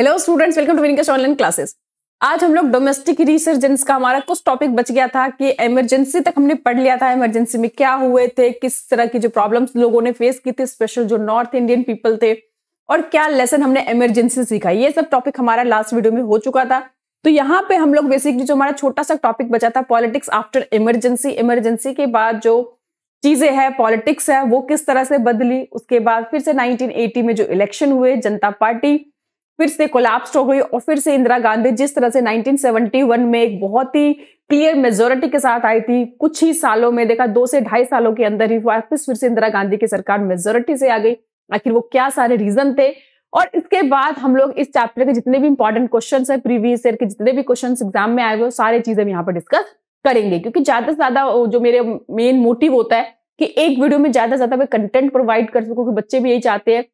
Hello students, welcome to winning online classes. आज हम लोग डोमेस्टिक रिसर्जेंस का हमारा कुछ टॉपिक बच गया था कि इमरजेंसी तक हमने पढ़ लिया था। इमरजेंसी में क्या हुए थे, किस तरह की जो प्रॉब्लम्स लोगों ने फेस की थी, स्पेशल जो नॉर्थ इंडियन पीपल थे, और क्या लेसन हमने इमरजेंसी सीखा। ये सब टॉपिक हमारा लास्ट वीडियो में हो चुका था। तो यहाँ पे हम लोग बेसिकली जो हमारा छोटा सा टॉपिक बचा था, पॉलिटिक्स आफ्टर इमरजेंसी, इमरजेंसी के बाद जो चीजें है, पॉलिटिक्स है, वो किस तरह से बदली। उसके बाद फिर से 1980 में जो इलेक्शन हुए, जनता पार्टी फिर से कोलैप्स हो गई, और फिर से इंदिरा गांधी जिस तरह से 1971 में एक बहुत ही क्लियर मेजोरिटी के साथ आई थी, कुछ ही सालों में देखा 2 से 2.5 सालों के अंदर ही वापस फिर से इंदिरा गांधी की सरकार मेजोरिटी से आ गई। आखिर वो क्या सारे रीजन थे। और इसके बाद हम लोग इस चैप्टर के जितने भी इंपॉर्टेंट क्वेश्चन है, प्रीवियस ईयर के जितने भी क्वेश्चन एग्जाम में आए हुए, सारे चीजें हम यहाँ पर डिस्कस करेंगे। क्योंकि ज्यादा से ज्यादा जो मेरे मेन मोटिव होता है कि एक वीडियो में ज्यादा से ज्यादा मैं कंटेंट प्रोवाइड कर सकूं, क्योंकि बच्चे भी यही चाहते हैं।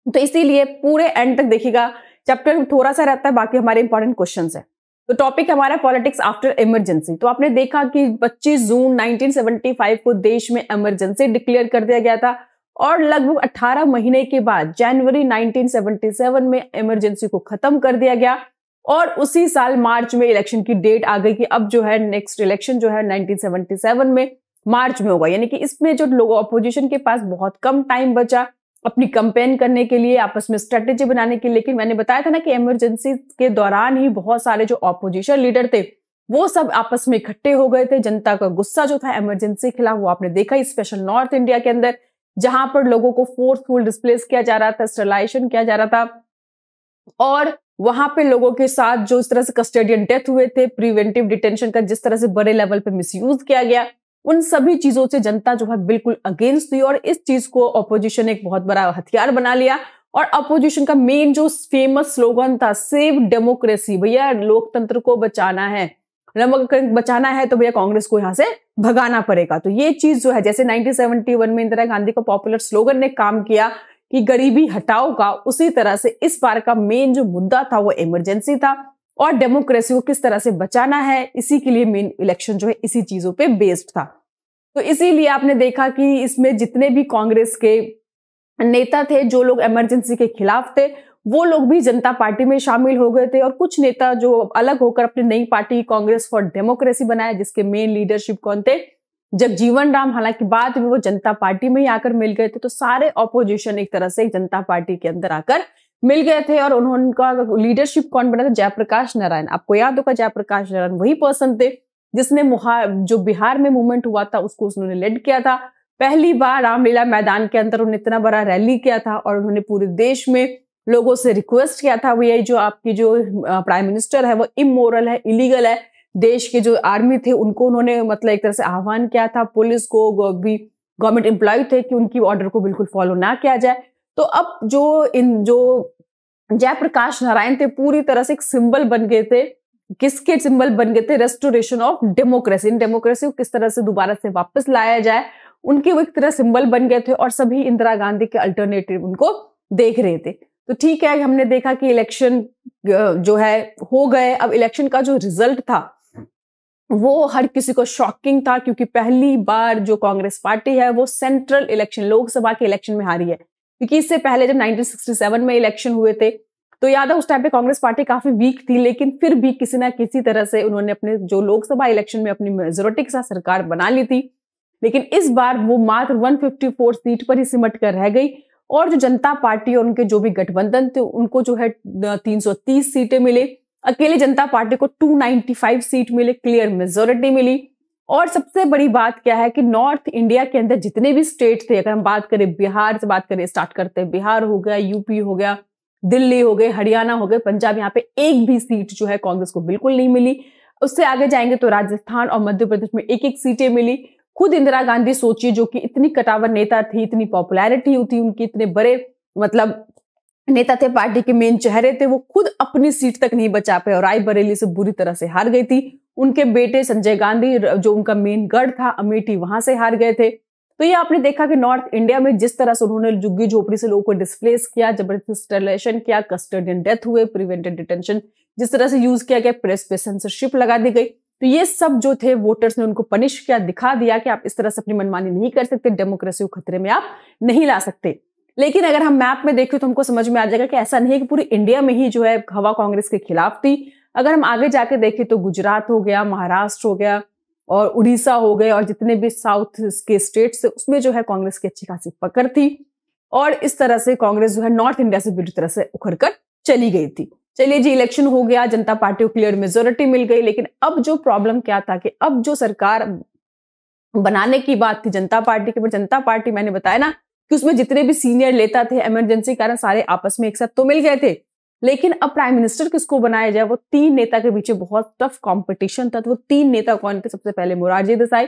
तो इसीलिए पूरे एंड तक देखिएगा। चैप्टर थोड़ा सा रहता है, बाकी हमारे इंपॉर्टेंट क्वेश्चंस है। तो टॉपिक हमारा पॉलिटिक्स आफ्टर इमरजेंसी। तो आपने देखा कि 25 जून 1975 को देश में इमरजेंसी डिक्लेयर कर दिया गया था, और लगभग 18 महीने के बाद जनवरी 1977 में इमरजेंसी को खत्म कर दिया गया। और उसी साल मार्च में इलेक्शन की डेट आ गई कि अब जो है नेक्स्ट इलेक्शन जो है 1977 में मार्च में होगा। यानी कि इसमें जो लोग अपोजिशन के पास बहुत कम टाइम बचा अपनी कैंपेन करने के लिए, आपस में स्ट्रेटेजी बनाने के लिए। लेकिन मैंने बताया था ना कि इमरजेंसी के दौरान ही बहुत सारे जो ऑपोजिशन लीडर थे वो सब आपस में इकट्ठे हो गए थे। जनता का गुस्सा जो था इमरजेंसी के खिलाफ वो आपने देखा ही, स्पेशल नॉर्थ इंडिया के अंदर, जहां पर लोगों को फोर्सफुल डिस्प्लेस किया जा रहा था, स्टरलाइजेशन किया जा रहा था, और वहां पे लोगों के साथ जो इस तरह से कस्टोडियन डेथ हुए थे, प्रिवेंटिव डिटेंशन का जिस तरह से बड़े लेवल पे मिसयूज किया गया, उन सभी चीजों से जनता जो है बिल्कुल अगेंस्ट थी। और इस चीज को अपोजिशन एक बहुत बड़ा हथियार बना लिया। और अपोजिशन का मेन जो फेमस स्लोगन था, सेव डेमोक्रेसी, भैया लोकतंत्र को बचाना है, बचाना है तो भैया कांग्रेस को यहां से भगाना पड़ेगा। तो ये चीज जो है, जैसे 1971 में इंदिरा गांधी का पॉपुलर स्लोगन ने काम किया कि गरीबी हटाओ का, उसी तरह से इस बार का मेन जो मुद्दा था वो इमरजेंसी था, और डेमोक्रेसी को किस तरह से बचाना है। इसी के लिए मेन इलेक्शन जो है इसी चीजों पे बेस्ड था। तो इसीलिए आपने देखा कि इसमें जितने भी कांग्रेस के नेता थे, जो लोग इमरजेंसी के खिलाफ थे, वो लोग भी जनता पार्टी में शामिल हो गए थे। और कुछ नेता जो अलग होकर अपनी नई पार्टी कांग्रेस फॉर डेमोक्रेसी बनाए, जिसके मेन लीडरशिप कौन थे, जगजीवन राम। हालांकि बाद में वो जनता पार्टी में ही आकर मिल गए थे। तो सारे ऑपोजिशन एक तरह से जनता पार्टी के अंदर आकर मिल गए थे। और उनका लीडरशिप कौन बना था? जयप्रकाश नारायण। आपको याद होगा जयप्रकाश नारायण वही पर्सन थे जिसने जो बिहार में मूवमेंट हुआ था उसको उन्होंने लीड किया था। पहली बार रामलीला मैदान के अंदर उन्होंने इतना बड़ा रैली किया था, और उन्होंने पूरे देश में लोगों से रिक्वेस्ट किया था, भैया जो आपकी जो प्राइम मिनिस्टर है वो इमोरल है, इलीगल है। देश के जो आर्मी थे उनको उन्होंने मतलब एक तरह से आह्वान किया था, पुलिस को भी, गवर्नमेंट एम्प्लॉय थे, कि उनकी ऑर्डर को बिल्कुल फॉलो ना किया जाए। तो अब जो जयप्रकाश नारायण थे पूरी तरह से एक सिंबल बन गए थे। किसके सिंबल बन गए थे? Restoration of democracy. In democracy को किस तरह से दोबारा से वापस लाया जाए, उनके वो एक तरह सिंबल बन गए थे। और सभी इंदिरा गांधी के अल्टरनेटिव उनको देख रहे थे। तो ठीक है, हमने देखा कि इलेक्शन जो है हो गए। अब इलेक्शन का जो रिजल्ट था वो हर किसी को शॉकिंग था, क्योंकि पहली बार जो कांग्रेस पार्टी है वो सेंट्रल इलेक्शन, लोकसभा के इलेक्शन में हारी है। क्योंकि इससे पहले जब 1967 में इलेक्शन हुए थे तो याद है उस टाइम पे कांग्रेस पार्टी काफी वीक थी, लेकिन फिर भी किसी ना किसी तरह से उन्होंने अपने जो लोकसभा इलेक्शन में अपनी मेजोरिटी के साथ सरकार बना ली थी। लेकिन इस बार वो मात्र 154 सीट पर ही सिमट कर रह गई। और जो जनता पार्टी और उनके जो भी गठबंधन थे उनको जो है 330 सीटें मिली। अकेले जनता पार्टी को 295 सीट मिले, क्लियर मेजोरिटी मिली। और सबसे बड़ी बात क्या है कि नॉर्थ इंडिया के अंदर जितने भी स्टेट थे, अगर हम बात करें बिहार से बात करें, स्टार्ट करते हैं, बिहार हो गया, यूपी हो गया, दिल्ली हो गए, हरियाणा हो गए, पंजाब, यहाँ पे एक भी सीट जो है कांग्रेस को बिल्कुल नहीं मिली। उससे आगे जाएंगे तो राजस्थान और मध्य प्रदेश में एक एक सीटें मिली। खुद इंदिरा गांधी सोचिए, जो कि इतनी कटावर नेता थी, इतनी पॉपुलैरिटी थी उनकी, इतने बड़े मतलब नेता थे, पार्टी के मेन चेहरे थे, वो खुद अपनी सीट तक नहीं बचा पाए और रायबरेली से बुरी तरह से हार गई थी। उनके बेटे संजय गांधी, जो उनका मेन गढ़ था अमेठी, वहां से हार गए थे। तो ये आपने देखा कि नॉर्थ इंडिया में जिस तरह से उन्होंने झुग्गी झोपड़ी से लोगों को डिस्प्लेस किया, जबरदस्ती स्टरलेशन किया, कस्टोडियन डेथ हुए, प्रिवेंटेड डिटेंशन जिस तरह से यूज किया गया, प्रेस पे सेंसरशिप लगा दी गई। तो ये सब जो थे वोटर्स ने उनको पनिश किया, दिखा दिया कि आप इस तरह से अपनी मनमानी नहीं कर सकते, डेमोक्रेसी को खतरे में आप नहीं ला सकते। लेकिन अगर हम मैप में देखें तो हमको समझ में आ जाएगा कि ऐसा नहीं है कि पूरी इंडिया में ही जो है हवा कांग्रेस के खिलाफ थी। अगर हम आगे जाके देखें तो गुजरात हो गया, महाराष्ट्र हो गया और उड़ीसा हो गए और जितने भी साउथ के स्टेट्स थे उसमें जो है कांग्रेस की अच्छी खासी पकड़ थी और इस तरह से कांग्रेस जो है नॉर्थ इंडिया से पूरी तरह से उखड़ कर चली गई थी। चलिए जी, इलेक्शन हो गया, जनता पार्टी को क्लियर मेजोरिटी मिल गई, लेकिन अब जो प्रॉब्लम क्या था कि अब जो सरकार बनाने की बात थी जनता पार्टी के, पर जनता पार्टी मैंने बताया ना कि उसमें जितने भी सीनियर नेता थे इमरजेंसी कारण सारे आपस में एक साथ तो मिल गए थे, लेकिन अब प्राइम मिनिस्टर किसको बनाया जाए, वो तीन नेता के पीछे बहुत टफ कंपटीशन था। तो वो तीन नेता कौन थे? सबसे पहले मोरारजी देसाई,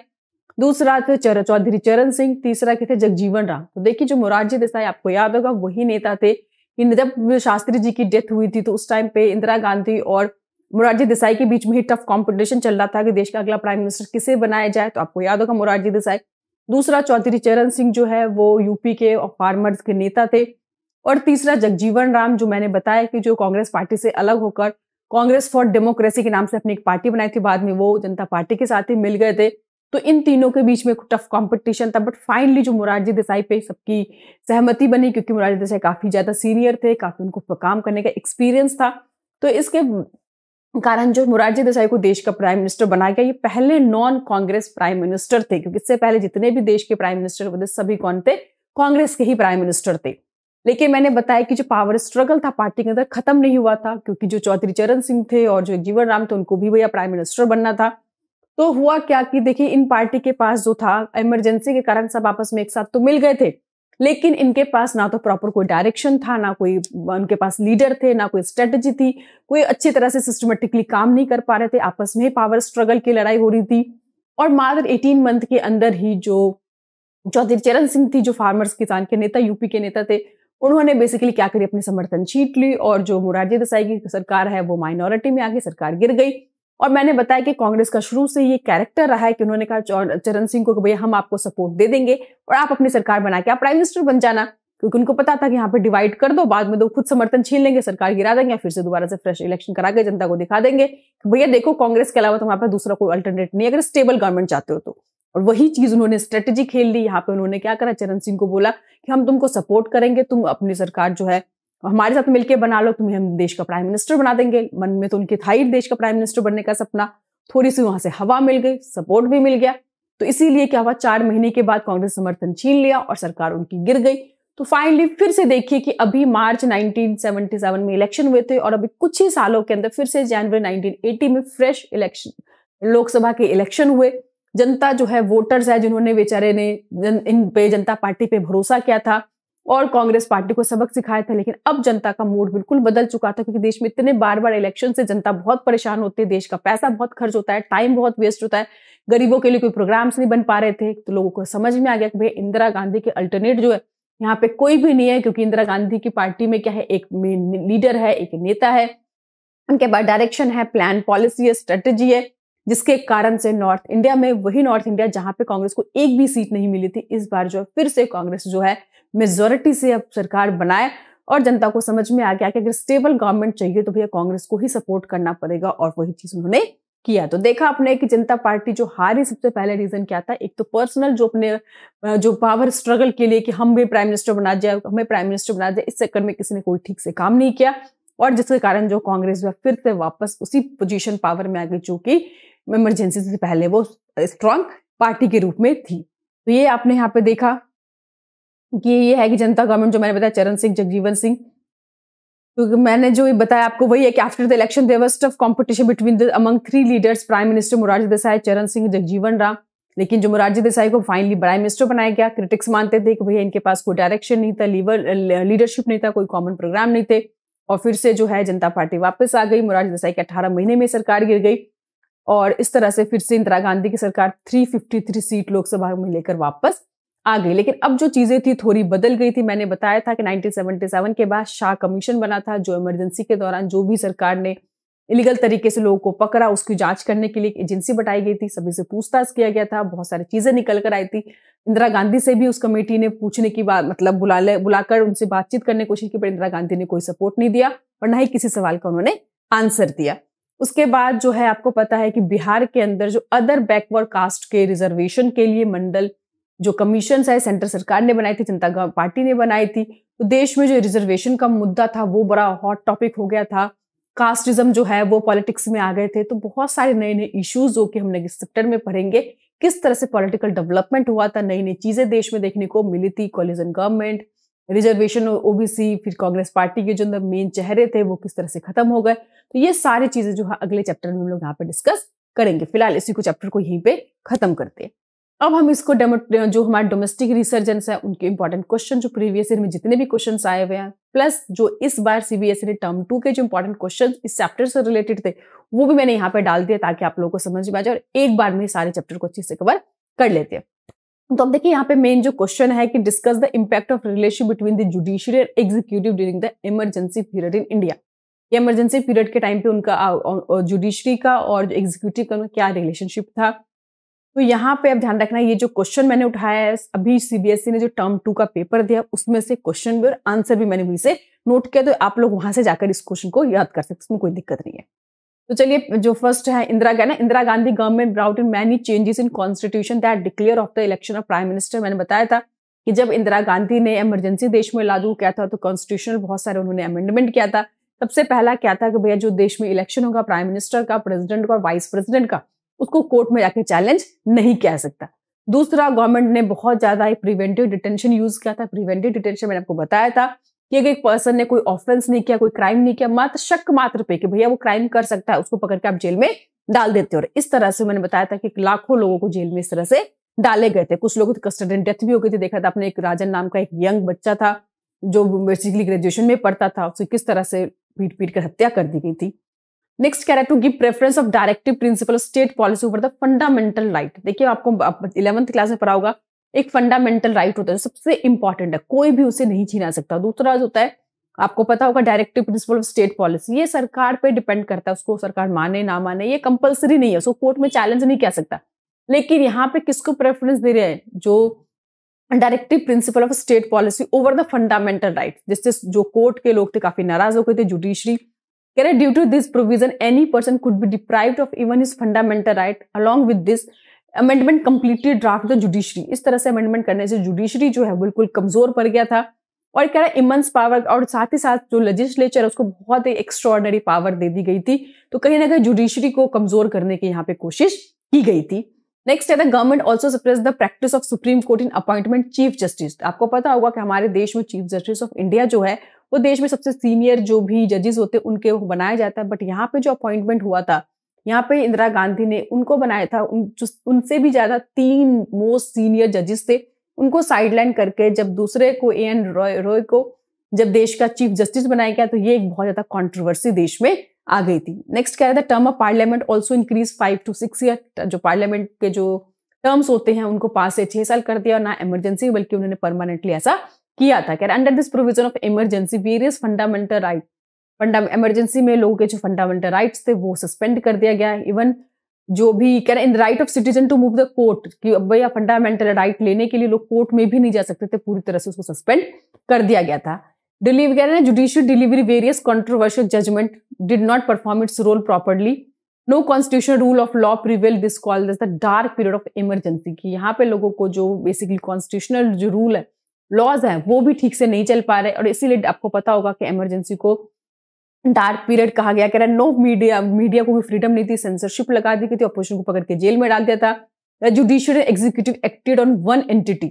दूसरा थे चौधरी चरण सिंह, तीसरा के थे जगजीवन राम। तो देखिए जो मोरारजी देसाई आपको याद होगा वही नेता थे। जब शास्त्री जी की डेथ हुई थी तो उस टाइम पे इंदिरा गांधी और मोरारजी देसाई के बीच में ही टफ कंपटीशन चल रहा था कि देश का अगला प्राइम मिनिस्टर किसे बनाया जाए। तो आपको याद होगा मोरारजी देसाई। दूसरा चौधरी चरण सिंह जो है वो यूपी के और फार्मर्स के नेता थे और तीसरा जगजीवन राम जो मैंने बताया कि जो कांग्रेस पार्टी से अलग होकर कांग्रेस फॉर डेमोक्रेसी के नाम से अपनी एक पार्टी बनाई थी, बाद में वो जनता पार्टी के साथ ही मिल गए थे। तो इन तीनों के बीच में टफ कंपटीशन था, बट फाइनली जो मोरारजी देसाई पे सबकी सहमति बनी क्योंकि मोरारजी देसाई काफी ज्यादा सीनियर थे, काफी उनको काम करने का एक्सपीरियंस था। तो इसके कारण जो मोरारजी देसाई को देश का प्राइम मिनिस्टर बनाया गया। ये पहले नॉन कांग्रेस प्राइम मिनिस्टर थे क्योंकि इससे पहले जितने भी देश के प्राइम मिनिस्टर हुए थे सभी कौन थे? कांग्रेस के ही प्राइम मिनिस्टर थे। लेकिन मैंने बताया कि जो पावर स्ट्रगल था पार्टी के अंदर खत्म नहीं हुआ था क्योंकि जो चौधरी चरण सिंह थे और जो जगजीवन राम थे उनको भी भैया प्राइम मिनिस्टर बनना था। तो हुआ क्या कि देखिए इन पार्टी के पास जो था इमरजेंसी के कारण सब आपस में एक साथ तो मिल गए थे, लेकिन इनके पास ना तो प्रॉपर कोई डायरेक्शन था, ना कोई उनके पास लीडर थे, ना कोई स्ट्रेटजी थी, कोई अच्छी तरह से सिस्टमेटिकली काम नहीं कर पा रहे थे, आपस में ही पावर स्ट्रगल की लड़ाई हो रही थी। और मात्र 18 मंथ के अंदर ही जो चौधरी चरण सिंह थी जो फार्मर्स किसान के नेता यूपी के नेता थे, उन्होंने बेसिकली क्या करी, अपनी समर्थन छीट ली और जो मोरारजी देसाई की सरकार है वो माइनॉरिटी में आके सरकार गिर गई। और मैंने बताया कि कांग्रेस का शुरू से ये कैरेक्टर रहा है कि उन्होंने कहा चरण सिंह को कि भैया हम आपको सपोर्ट दे देंगे और आप अपनी सरकार बना के आप प्राइम मिनिस्टर बन जाना, क्योंकि उनको पता था कि यहाँ पे डिवाइड कर दो, बाद में तो खुद समर्थन छीन लेंगे, सरकार गिरा देंगे, फिर से दोबारा से फ्रेश इलेक्शन करा के जनता को दिखा देंगे कि भैया देखो कांग्रेस के अलावा तुम्हारे पास दूसरा कोई अल्टरनेट नहीं अगर स्टेबल गवर्नमेंट चाहते हो तो। और वही चीज उन्होंने स्ट्रेटेजी खेल ली। यहाँ पे उन्होंने क्या करा, चरण सिंह को बोला कि हम तुमको सपोर्ट करेंगे, तुम अपनी सरकार जो है हमारे साथ मिलकर बना लो, तुम्हें हम देश का प्राइम मिनिस्टर बना देंगे। मन में तो उनके था ही देश का प्राइम मिनिस्टर बनने का सपना। थोड़ी सी वहां से हवा मिल गई, सपोर्ट भी मिल गया, तो इसीलिए क्या हुआ, 4 महीने के बाद कांग्रेस समर्थन छीन लिया और सरकार उनकी गिर गई। तो फाइनली फिर से देखिए कि अभी मार्च 1977 में इलेक्शन हुए थे और अभी कुछ ही सालों के अंदर फिर से जनवरी 1980 में फ्रेश इलेक्शन लोकसभा के इलेक्शन हुए। जनता जो है वोटर्स है जिन्होंने बेचारे ने इन पे जनता पार्टी पे भरोसा किया था और कांग्रेस पार्टी को सबक सिखाया था, लेकिन अब जनता का मूड बिल्कुल बदल चुका था क्योंकि देश में इतने बार बार इलेक्शन से जनता बहुत परेशान होती है, देश का पैसा बहुत खर्च होता है, टाइम बहुत वेस्ट होता है, गरीबों के लिए कोई प्रोग्राम्स नहीं बन पा रहे थे। तो लोगों को समझ में आ गया कि भाई इंदिरा गांधी के अल्टरनेट जो है यहाँ पे कोई भी नहीं है, क्योंकि इंदिरा गांधी की पार्टी में क्या है, एक लीडर है, एक नेता है, उनके बाद डायरेक्शन है, प्लान, पॉलिसी है, स्ट्रेटेजी है, जिसके कारण से नॉर्थ इंडिया में, वही नॉर्थ इंडिया जहां पे कांग्रेस को एक भी सीट नहीं मिली थी, इस बार जो है फिर से कांग्रेस जो है मेजोरिटी से अब सरकार बनाए और जनता को समझ में आ गया कि अगर स्टेबल गवर्नमेंट चाहिए तो भैया कांग्रेस को ही सपोर्ट करना पड़ेगा और वही चीज उन्होंने किया। तो देखा आपने कि जनता पार्टी जो हारी, सबसे पहले रीजन क्या था, एक तो पर्सनल जो अपने जो पावर स्ट्रगल के लिए कि हम भी प्राइम मिनिस्टर बना जाए, हमें प्राइम मिनिस्टर बना जाए, इस चक्कर में किसी ने कोई ठीक से काम नहीं किया और जिसके कारण जो कांग्रेस जो फिर से वापस उसी पोजीशन पावर में आ गई जो कि इमरजेंसी से पहले वो स्ट्रांग पार्टी के रूप में थी। तो ये आपने यहाँ पे देखा कि ये है कि जनता गवर्नमेंट जो मैंने बताया, चरण सिंह, जगजीवन सिंह, तो मैंने जो ये बताया आपको वही है कि after the election there was tough competition between the among 3 leaders, prime minister Morarji Desai, Charan Singh, Jagjivan Ram. लेकिन जो मोरारजी देसाई को फाइनली प्राइम मिनिस्टर बनाया गया, क्रिटिक्स मानते थे कि भैया इनके पास कोई डायरेक्शन नहीं था, लीडरशिप नहीं था, कोई कॉमन प्रोग्राम नहीं थे और फिर से जो है जनता पार्टी वापस आ गई। मोरारजी देसाई के 18 महीने में सरकार गिर गई और इस तरह से फिर से इंदिरा गांधी की सरकार 353 सीट लोकसभा में लेकर वापस आ गई। लेकिन अब जो चीजें थी थोड़ी बदल गई थी। मैंने बताया था कि 1977 के बाद शाह कमीशन बना था, जो इमरजेंसी के दौरान जो भी सरकार ने इलीगल तरीके से लोगों को पकड़ा उसकी जांच करने के लिए एक एजेंसी बनाई गई थी, सभी से पूछताछ किया गया था, बहुत सारी चीजें निकल कर आई थी। इंदिरा गांधी से भी उस कमेटी ने पूछने की बात, मतलब बुलाकर उनसे बातचीत करने की कोशिश की, पर इंदिरा गांधी ने कोई सपोर्ट नहीं दिया और ना ही किसी सवाल का उन्होंने आंसर दिया। उसके बाद जो है आपको पता है कि बिहार के अंदर जो अदर बैकवर्ड कास्ट के रिजर्वेशन के लिए मंडल जो कमीशन है सेंट्रल सरकार ने बनाई थी, जनता पार्टी ने बनाई थी। तो देश में जो रिजर्वेशन का मुद्दा था वो बड़ा हॉट टॉपिक हो गया था। कास्टिज्म जो है वो पॉलिटिक्स में आ गए थे। तो बहुत सारे नए नए इश्यूज जो कि हम नेक्स्ट चैप्टर में पढ़ेंगे, किस तरह से पॉलिटिकल डेवलपमेंट हुआ था, नई नई चीजें देश में देखने को मिली थी, कोलिजन गवर्नमेंट, रिजर्वेशन, ओबीसी, फिर कांग्रेस पार्टी के जो मेन चेहरे थे वो किस तरह से खत्म हो गए। तो ये सारी चीजें जो है अगले चैप्टर में हम लोग यहाँ पे डिस्कस करेंगे। फिलहाल इसी को चैप्टर को यहीं पे खत्म करते हैं। अब हम इसको जो हमारे डोमेस्टिक रिसर्जेंस है उनके इंपॉर्टेंट क्वेश्चन, जो प्रीवियस ईयर में जितने भी क्वेश्चन आए हुए हैं, प्लस जो इस बार सीबीएसई ने टर्म 2 के जो इंपॉर्टेंट क्वेश्चन इस चैप्टर से रिलेटेड थे वो भी मैंने यहाँ पे डाल दिया ताकि आप लोगों को समझ में आ जाए और एक बार में सारे चैप्टर को अच्छे से कवर कर लेते हैं। तो अब देखिए यहाँ पे मेन जो क्वेश्चन है कि discuss the impact of relation between the judiciary और executive during the emergency period in India. Emergency period के टाइम पे उनका जुडिशरी का और एग्जीक्यूटिव का क्या रिलेशनशिप था। तो यहाँ पे अब ध्यान रखना, ये जो क्वेश्चन मैंने उठाया है अभी सीबीएसई ने जो टर्म 2 का पेपर दिया उसमें से क्वेश्चन भी और आंसर भी मैंने वहीं से नोट किया, तो आप लोग वहां से जाकर इस क्वेश्चन को याद कर सकते, इसमें कोई दिक्कत नहीं है। तो चलिए, जो फर्स्ट है Indira Gandhi government brought in many changes in constitution that declare of the election of prime minister. मैंने बताया था कि जब इंदिरा गांधी ने इमरजेंसी देश में लागू किया था तो कॉन्स्टिट्यूशनल बहुत सारे उन्होंने अमेंडमेंट किया था। सबसे पहला क्या था कि भैया जो देश में इलेक्शन होगा प्राइम मिनिस्टर का, प्रेसिडेंट का और वाइस प्रेसिडेंट का, उसको कोर्ट में जाके चैलेंज नहीं किया सकता। दूसरा, गवर्नमेंट ने बहुत ज्यादा प्रिवेंटिव डिटेंशन यूज किया था। प्रिवेंटिव डिटेंशन मैंने आपको बताया था कि अगर एक पर्सन ने कोई ऑफेंस नहीं किया, कोई क्राइम नहीं किया, मात्र शक मात्र पे कि भैया वो क्राइम कर सकता है, उसको पकड़ के आप जेल में डाल देते हो। इस तरह से मैंने बताया था कि लाखों लोगों को जेल में इस तरह से डाले गए थे। कुछ लोगों की कस्टडी डेथ भी हो गई थी। देखा था आपने, एक राजन नाम का एक यंग बच्चा था जो बेसिकली ग्रेजुएशन में पढ़ता था, उसे किस तरह से पीट पीट कर हत्या कर दी गई थी। नेक्स्ट क्या है, to give preference of directive principle of state policy over the fundamental right. देखिए आपको 11th क्लास में पढ़ा होगा, एक फंडामेंटल राइट होता है जो सबसे इंपॉर्टेंट है, कोई भी उसे नहीं छीना सकता। दूसरा जो होता है आपको पता होगा directive principle of state policy, ये सरकार पे डिपेंड करता है, उसको सरकार माने ना माने, ये कंपलसरी नहीं है, उसको कोर्ट में चैलेंज नहीं कर सकता। लेकिन यहाँ पे किसको प्रेफरेंस दे रहे हैं, जो directive principle of state policy over the fundamental right, जिससे जो कोर्ट के लोग थे काफी नाराज हो गए थे, जुडिशरी कह रहे due to this provision any person could be deprived of even his fundamental right along with this amendment completely draft the judiciary. इस तरह से अमेंडमेंट करने से जुडिशरी जो है बिल्कुल कमजोर पड़ गया था। और कह रहा है इमेंस पावर, और साथ ही साथ जो लेजिस्लेचर उसको बहुत ही एक्स्ट्राऑर्डिनरी पावर दे दी गई थी। तो कहीं ना कहीं जुडिशरी को कमजोर करने की यहाँ पे कोशिश की गई थी। नेक्स्ट है the government also suppress the practice of supreme court in appointment chief justice. आपको पता होगा कि हमारे देश में चीफ जस्टिस ऑफ इंडिया जो है वो देश में सबसे सीनियर जो भी जजेस होते हैं उनके बनाया जाता है। बट यहाँ पे जो अपॉइंटमेंट हुआ था, यहाँ पे इंदिरा गांधी ने उनको बनाया था, उनसे भी ज्यादा 3 मोस्ट सीनियर जजेस थे, उनको साइडलाइन करके जब दूसरे को एन रॉय को जब देश का चीफ जस्टिस बनाया गया तो ये एक बहुत ज्यादा कंट्रोवर्सी देश में आ गई थी। नेक्स्ट क्या है, the term of parliament also increase 5 to 6 year. जो पार्लियामेंट के जो टर्म्स होते हैं उनको 5 से 6 साल कर दिया, और ना इमरजेंसी बल्कि उन्होंने परमानेंटली ऐसा किया था। Under this provision of emergency various fundamental right, emergency में लोगों के जो फंडामेंटल राइट्स थे वो सस्पेंड कर दिया गया। इवन जो भी कह रहे in right of citizen to move the court, कि भैया फंडामेंटल राइट लेने के लिए लोग कोर्ट में भी नहीं जा सकते थे, पूरी तरह से उसको सस्पेंड कर दिया गया था। डिलीवर कह रहे हैं judicial delivery various controversial judgement did not perform its role properly, no constitutional rule of law prevail, this called as the dark period of emergency. की यहाँ पे लोगों को जो बेसिकली कॉन्स्टिट्यूशनल जो रूल है, लॉज है, वो भी ठीक से नहीं चल पा रहे, और इसीलिए आपको पता होगा कि इमरजेंसी को डार्क पीरियड कहा गया। कह रहा है नो मीडिया को भी फ्रीडम नहीं थी, सेंसरशिप लगा दी गई थी, अपोजिशन को पकड़ के जेल में डाल दिया था। Judicial executive acted on one entity,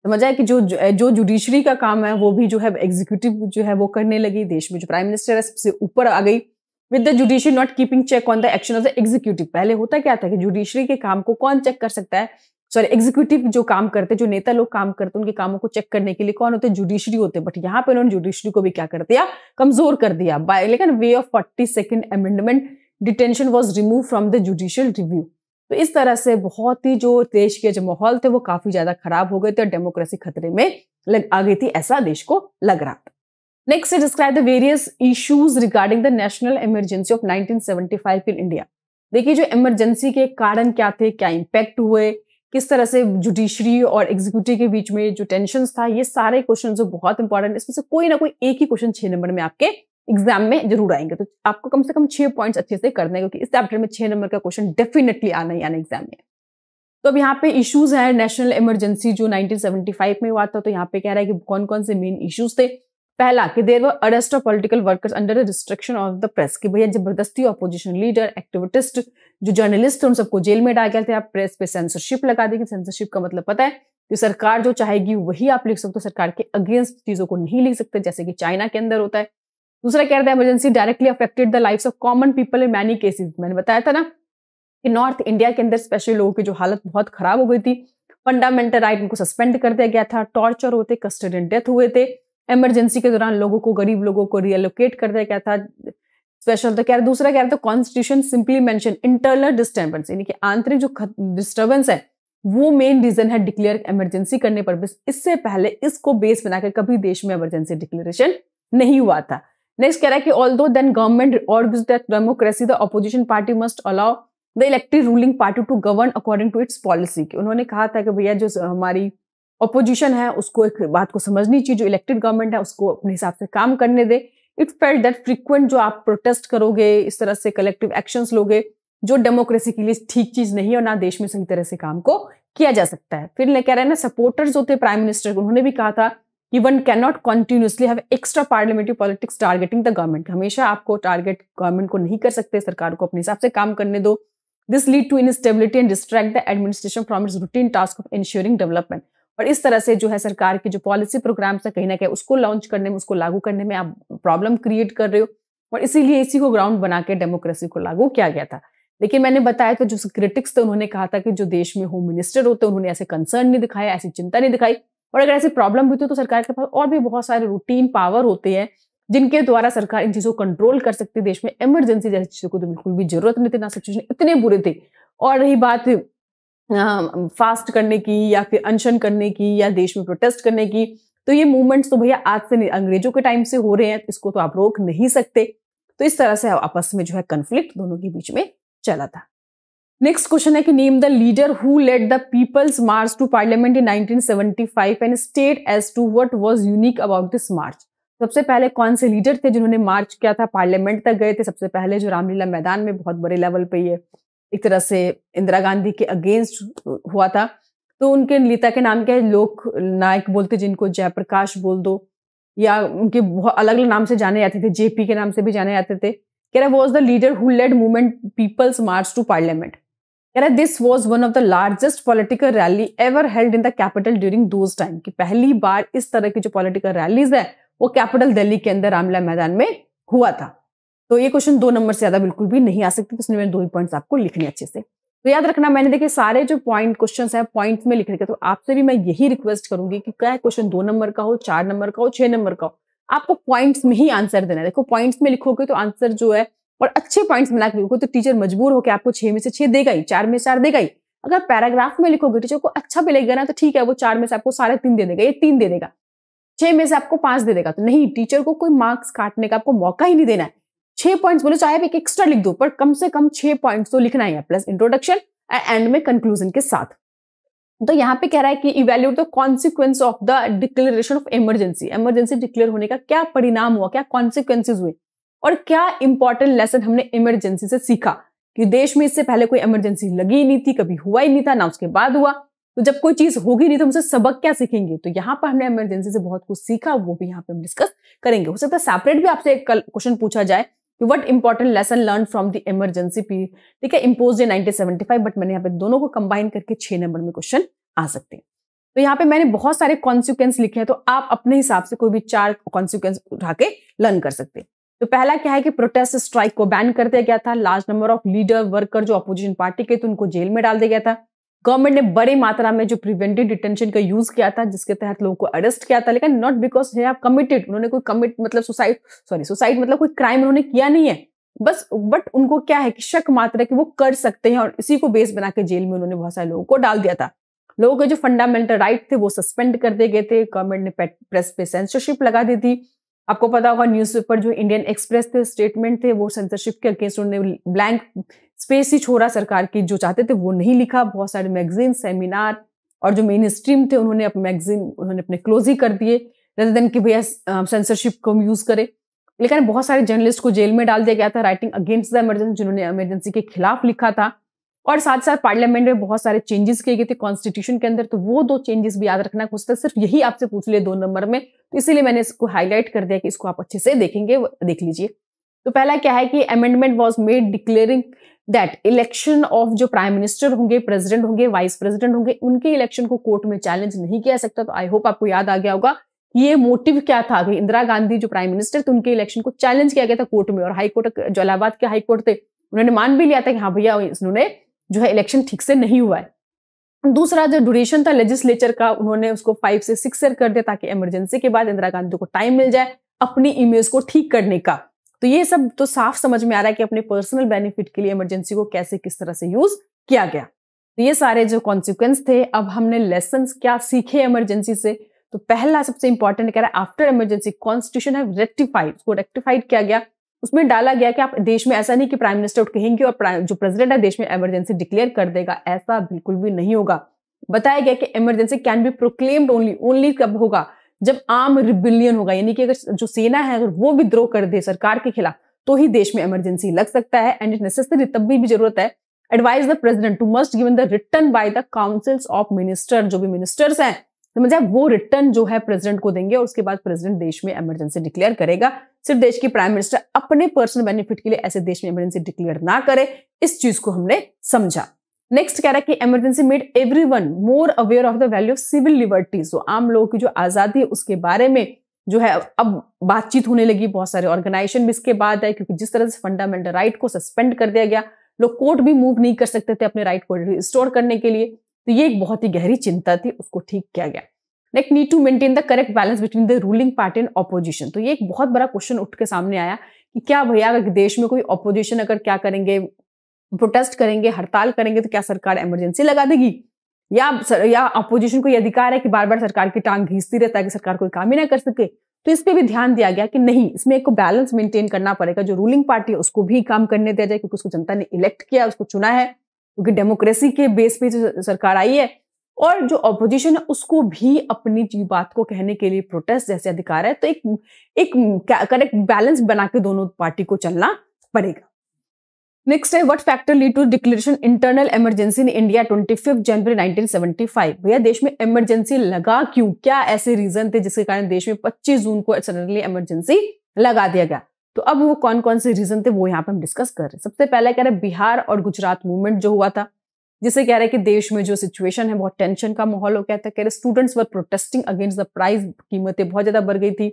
समझ आया कि जो जुडिशरी का काम है वो भी जो है एग्जीक्यूटिव जो है वो करने लगी। देश में जो प्राइम मिनिस्टर है सबसे ऊपर आ गई। With the judiciary not keeping check on the action of the executive. पहले होता क्या था कि जुडिशरी के काम को कौन चेक कर सकता है, सॉरी एग्जीक्यूटिव जो काम करते, जो नेता लोग काम करते, उनके कामों को चेक करने के लिए कौन होते, जुडिशरी होते। बट यहाँ पे उन्होंने जुडिशरी को भी क्या कर दिया, कमजोर कर दिया। बाय लेकिन way of 42nd amendment detention was remove from the judicial review. तो इस तरह से बहुत ही जो देश के जो माहौल थे वो काफी ज्यादा खराब हो गए थे और डेमोक्रेसी खतरे में आ गई थी, ऐसा देश को लग रहा था। Next describe the various issues regarding the national emergency of 1975 in India. देखिए जो इमरजेंसी के कारण क्या थे, क्या इंपैक्ट हुए, किस तरह से जुडिशरी और एग्जीक्यूटिव के बीच में जो टेंशन था, ये सारे क्वेश्चन जो बहुत इंपॉर्टेंट, इसमें से कोई ना कोई एक ही क्वेश्चन 6 नंबर में आपके एग्जाम में जरूर आएंगे। तो आपको कम से कम 6 पॉइंट्स अच्छे से करने हैं, क्योंकि इस चैप्टर में 6 नंबर का क्वेश्चन डेफिनेटली आना ही आना एग्जाम में। तो अब यहाँ पे इश्यूज है नेशनल इमरजेंसी जो 1975 में हुआ था, तो यहाँ पे कह रहा है कि कौन कौन से मेन इश्यूज थे। पहला कि there were arrest of political workers under restriction of the press, कि भैया जबरदस्ती ऑपोजिशन लीडर, एक्टिविस्ट, जो जर्नलिस्ट थे उन सबको जेल में डाल गए थे। आप प्रेस पे सेंसरशिप लगा देगी। सेंसरशिप का मतलब पता है कि सरकार जो चाहेगी वही आप लिख सकते हो, सरकार के अगेंस्ट चीजों को नहीं लिख सकते, जैसे कि चाइना के अंदर होता है। दूसरा कह रहा है emergency directly affected the lives of common people in many cases. मैंने बताया था ना कि नॉर्थ इंडिया के अंदर स्पेशली लोगों की जो हालत बहुत खराब हो गई थी, फंडामेंटल राइट उनको सस्पेंड कर दिया गया था, टॉर्चर होते, कस्टोडियन डेथ हुए थे, इमरजेंसी के दौरान लोगों को, गरीब लोगों को रिएलोकेट कर दिया गया था स्पेशल। तो क्या दूसरा कह रहा था constitution simply mention internal disturbance, यानी कि आंतरिक जो डिस्टर्बेंस है वो मेन रीजन है डिक्लेयर इमरजेंसी करने पर। बस इससे पहले इसको बेस बनाकर कभी देश में इमरजेंसी डिक्लेरेशन नहीं हुआ था। नेक्स्ट कह रहा है कि although then government organs that democracy the opposition party must allow the elected ruling party to govern according to its policy. उन्होंने कहा था कि भैया जो हमारी ऑपोजिशन है उसको एक बात को समझनी चाहिए, जो इलेक्टेड गवर्नमेंट है उसको अपने हिसाब से काम करने दे। इट फेल्ट दैट फ्रीक्वेंट जो आप प्रोटेस्ट करोगे, इस तरह से कलेक्टिव एक्शंस लोगे, जो डेमोक्रेसी के लिए ठीक चीज नहीं है और ना देश में सही तरह से काम को किया जा सकता है। फिर कह रहे हैं ना सपोर्टर्स होते प्राइम मिनिस्टर, उन्होंने भी कहा था कि one can not continuously have extra parliamentary politics targeting the government. हमेशा आपको टारगेट गवर्नमेंट को नहीं कर सकते, सरकार को अपने हिसाब से काम करने दो। This lead to instability and distract the administration from its routine task of ensuring development. और इस तरह से जो है सरकार की जो पॉलिसी प्रोग्राम्स है कहीं ना कहीं उसको लॉन्च करने में, उसको लागू करने में आप प्रॉब्लम क्रिएट कर रहे हो, और इसीलिए इसी को ग्राउंड बना के डेमोक्रेसी को लागू किया गया था। लेकिन मैंने बताया तो जो क्रिटिक्स थे उन्होंने कहा था कि जो देश में होम मिनिस्टर होते हैं उन्होंने ऐसे कंसर्न नहीं दिखाया, ऐसी चिंता नहीं दिखाई, और अगर ऐसी प्रॉब्लम हुई तो सरकार के पास और भी बहुत सारे रूटीन पावर होते हैं जिनके द्वारा सरकार इन चीजों को कंट्रोल कर सकती है। देश में इमरजेंसी जैसी चीजों को तो बिल्कुल भी जरूरत नहीं थी, ना सिचुएशन इतने बुरे थे। और रही बात फास्ट करने की या फिर अनशन करने की या देश में प्रोटेस्ट करने की, तो ये मूवमेंट्स तो भैया आज से नहीं, अंग्रेजों के टाइम से हो रहे हैं, इसको तो आप रोक नहीं सकते। तो इस तरह से आपस में जो है कन्फ्लिक्ट दोनों के बीच में चला था। नेक्स्ट क्वेश्चन है कि name the leader who led the people's march to parliament in 1975 and state as to what was unique about this march. सबसे पहले कौन से लीडर थे जिन्होंने मार्च किया था, पार्लियामेंट तक गए थे? सबसे पहले जो रामलीला मैदान में बहुत बड़े लेवल पे ये एक तरह से इंदिरा गांधी के अगेंस्ट हुआ था, तो उनके नेता के नाम क्या है? लोक नायक बोलते, जिनको जयप्रकाश बोल दो, या उनके बहुत अलग अलग नाम से जाने जाते थे, जेपी के नाम से भी जाने जाते थे। कह रहा was the leader who led movement people's march to parliament. कह रहा this was one of the largest political rally ever held in the capital during those time, कि पहली बार इस तरह की जो पॉलिटिकल रैलीज है वो कैपिटल दिल्ली के अंदर रामलीला मैदान में हुआ था। तो ये क्वेश्चन 2 नंबर से ज्यादा बिल्कुल भी नहीं आ सकते, तो इसमें 2 ही पॉइंट्स आपको लिखने अच्छे से। तो याद रखना, मैंने देखे सारे जो पॉइंट क्वेश्चंस है पॉइंट्स में लिख रखे, तो आपसे भी मैं यही रिक्वेस्ट करूंगी कि क्या क्वेश्चन 2 नंबर का हो, 4 नंबर का हो, 6 नंबर का हो, आपको पॉइंट्स में ही आंसर देना है। देखो पॉइंट्स में लिखोगे तो आंसर जो है, और अच्छे पॉइंट्स बना के लिखोगे तो टीचर मजबूर होकर आपको 6 में से 6 देगा ही, 4 में 4 देगा ही। अगर पैराग्राफ में लिखोगे टीचर को अच्छा भी लगेगा ना, तो ठीक है, वो 4 में से आपको सारे 3 दे देगा, ये 3 दे देगा, 6 में से आपको 5 दे देगा। तो नहीं, टीचर को कोई मार्क्स काटने का आपको मौका ही नहीं देना है। 6 पॉइंट्स बोले, चाहे आप एक एक्स्ट्रा लिख दो, पर कम से कम 6 पॉइंट्स तो लिखना ही है, प्लस इंट्रोडक्शन एंड में कंक्लूजन के साथ। तो यहाँ पे कह रहा है कि evaluate the consequence of the declaration of emergency. Emergency declare होने का क्या परिणाम हुआ, क्या कॉन्सिक्वेंसेज हुए, और क्या इंपॉर्टेंट लेसन हमने इमरजेंसी से सीखा। कि देश में इससे पहले कोई इमरजेंसी लगी ही नहीं थी, कभी हुआ ही नहीं था, ना उसके बाद हुआ। तो जब कोई चीज होगी नहीं तो हमसे सबक क्या सीखेंगे। तो यहाँ पर हमने इमरजेंसी से बहुत कुछ सीखा, वो भी यहाँ पे हम डिस्कस करेंगे। हो सकता है सेपरेट भी आपसे एक क्वेश्चन पूछा जाए कि what important lesson learn from the emergency period, ठीक है, इम्पोज्ड इन 1975, बट मैंने यहाँ पे दोनों को कंबाइन करके 6 नंबर में क्वेश्चन आ सकते हैं। तो यहाँ पे मैंने बहुत सारे कॉन्सिक्वेंस लिखे हैं, तो आप अपने हिसाब से कोई भी 4 कॉन्सिक्वेंस उठा के लर्न कर सकते हैं। तो पहला क्या है कि प्रोटेस्ट स्ट्राइक को बैन कर दिया गया था। Large number of leader worker जो अपोजिशन पार्टी के थे उनको जेल में डाल दिया गया था। गवर्नमेंट ने बड़ी मात्रा में जो प्रिवेंटिव डिटेंशन का यूज किया था, जिसके तहत लोगों को अरेस्ट किया था, लेकिन not because they have committed, उन्होंने कोई कमिट मतलब सुसाइड मतलब कोई क्राइम उन्होंने किया नहीं है, बस बट उनको क्या है कि शक मात्र है कि वो कर सकते हैं, और इसी को बेस बना के जेल में उन्होंने बहुत सारे लोगों को डाल दिया था। लोगों के जो फंडामेंटल राइट थे वो सस्पेंड कर दिए गए थे। गवर्नमेंट ने प्रेस पे सेंसरशिप लगा दी थी। आपको पता होगा न्यूज़पेपर जो इंडियन एक्सप्रेस थे, स्टेटमेंट थे, वो सेंसरशिप के अगेंस्ट उन्होंने ब्लैंक स्पेस ही छोड़ा, सरकार की जो चाहते थे वो नहीं लिखा। बहुत सारे मैगजीन, सेमिनार और जो मेन स्ट्रीम थे उन्होंने अपने मैगजीन उन्होंने अपने क्लोज ही कर दिए, रेदर देन कि भैया सेंसरशिप को हम यूज करें। लेकिन बहुत सारे जर्नलिस्ट को जेल में डाल दिया गया था राइटिंग अगेंस्ट द इमरजेंसी, जिन्होंने इमरजेंसी के खिलाफ लिखा था। और साथ साथ पार्लियामेंट में बहुत सारे चेंजेस किए गए थे कॉन्स्टिट्यूशन के अंदर, तो वो 2 चेंजेस भी याद रखना। हो सकता है सिर्फ यही आपसे पूछ ले 2 नंबर में, तो इसीलिए मैंने इसको हाईलाइट कर दिया कि इसको आप अच्छे से देखेंगे, देख लीजिए। तो पहला क्या है कि amendment was made declaring that election of जो प्राइम मिनिस्टर होंगे, प्रेसिडेंट होंगे, वाइस प्रेसिडेंट होंगे, उनके इलेक्शन को कोर्ट में चैलेंज नहीं किया सकता। तो आई होप आपको याद आ गया होगा ये मोटिव क्या था कि इंदिरा गांधी जो प्राइम मिनिस्टर थे उनके इलेक्शन को चैलेंज किया गया था कोर्ट में, और हाई कोर्ट जो इलाहाबाद के हाई कोर्ट थे उन्होंने मान भी लिया था कि हाँ भैया इन्होंने जो है इलेक्शन ठीक से नहीं हुआ है। दूसरा जो ड्यूरेशन था लेजिस्लेचर का, उन्होंने उसको 5 से 6 ईयर कर दिया ताकि इमरजेंसी के बाद इंदिरा गांधी को टाइम मिल जाए अपनी इमेज को ठीक करने का। तो ये सब तो साफ समझ में आ रहा है कि अपने पर्सनल बेनिफिट के लिए इमरजेंसी को कैसे किस तरह से यूज किया गया। तो ये सारे जो कॉन्सिक्वेंस थे। अब हमने लेसन्स क्या सीखे इमरजेंसी से। तो पहला सबसे इंपॉर्टेंट कह रहा है आफ्टर इमरजेंसी कॉन्स्टिट्यूशन है रेक्टिफाइड, उसको रेक्टिफाइड किया गया। उसमें डाला गया कि आप देश में ऐसा नहीं कि प्राइम मिनिस्टर उठ कहेंगे और जो प्रेसिडेंट है देश में इमरजेंसी डिक्लेयर कर देगा, ऐसा बिल्कुल भी नहीं होगा। बताया गया कि emergency can be proclaimed only कब होगा, जब आर्म रिबिलियन होगा, यानी कि अगर जो सेना है अगर वो विद्रोह कर दे सरकार के खिलाफ तो ही देश में इमरजेंसी लग सकता है। एंड इट नेसेसरी, तब भी जरूरत है। Advise the president to must given the return by the councils of minister, जो भी मिनिस्टर्स हैं समझा वो रिटर्न जो है प्रेसिडेंट को देंगे और उसके बाद प्रेसिडेंट देश में इमरजेंसी डिक्लेयर करेगा। सिर्फ देश की प्राइम मिनिस्टर अपने पर्सनल बेनिफिट के लिए ऐसे देश में इमरजेंसी डिक्लेयर ना करे, इस चीज को हमने समझा। नेक्स्ट कह रहा है कि emergency made everyone more aware of the value of civil liberties, तो आम लोगों की जो आजादी है उसके बारे में जो है अब बातचीत होने लगी। बहुत सारे ऑर्गेनाइजेशन भी इसके बाद है, क्योंकि जिस तरह से फंडामेंटल राइट को सस्पेंड कर दिया गया, लोग कोर्ट भी मूव नहीं कर सकते थे अपने राइट को रिस्टोर करने के लिए। तो ये एक बहुत ही गहरी चिंता थी, उसको ठीक किया गया। Next, need to maintain the correct balance between the ruling party and opposition. तो ये एक बहुत बड़ा क्वेश्चन उठ के सामने आया कि क्या भैया अगर देश में कोई ऑपोजिशन अगर क्या करेंगे, प्रोटेस्ट करेंगे, हड़ताल करेंगे, तो क्या सरकार इमरजेंसी लगा देगी, या अपोजिशन को यह अधिकार है कि बार बार सरकार की टांग घींचती रहता है कि सरकार कोई काम ही ना कर सके। तो इस पे भी ध्यान दिया गया कि नहीं, इसमें एक बैलेंस मेंटेन करना पड़ेगा। जो रूलिंग पार्टी है उसको भी काम करने दिया जाए, क्योंकि उसको जनता ने इलेक्ट किया, उसको चुना है, क्योंकि डेमोक्रेसी के बेस पे जो सरकार आई है। और जो ऑपोजिशन है उसको भी अपनी बात को कहने के लिए प्रोटेस्ट जैसे अधिकार है। तो एक करेक्ट बैलेंस बना के दोनों पार्टी को चलना पड़ेगा। नेक्स्ट है what factor lead to declaration internal emergency in India 25 January 1975। भैया देश में इमरजेंसी लगा क्यों, क्या ऐसे रीजन थे जिसके कारण देश में 25 जून को सडनली इमरजेंसी लगा दिया गया। तो अब वो कौन कौन से रीजन थे वो यहाँ पे हम डिस्कस कर रहे हैं। सबसे पहले कह रहे हैं बिहार और गुजरात मूवमेंट जो हुआ था, जिसे कह रहे हैं कि देश में जो सिचुएशन है बहुत टेंशन का माहौल हो गया था। कह रहे students were protesting against the price, कीमतें बहुत ज्यादा बढ़ गई थी,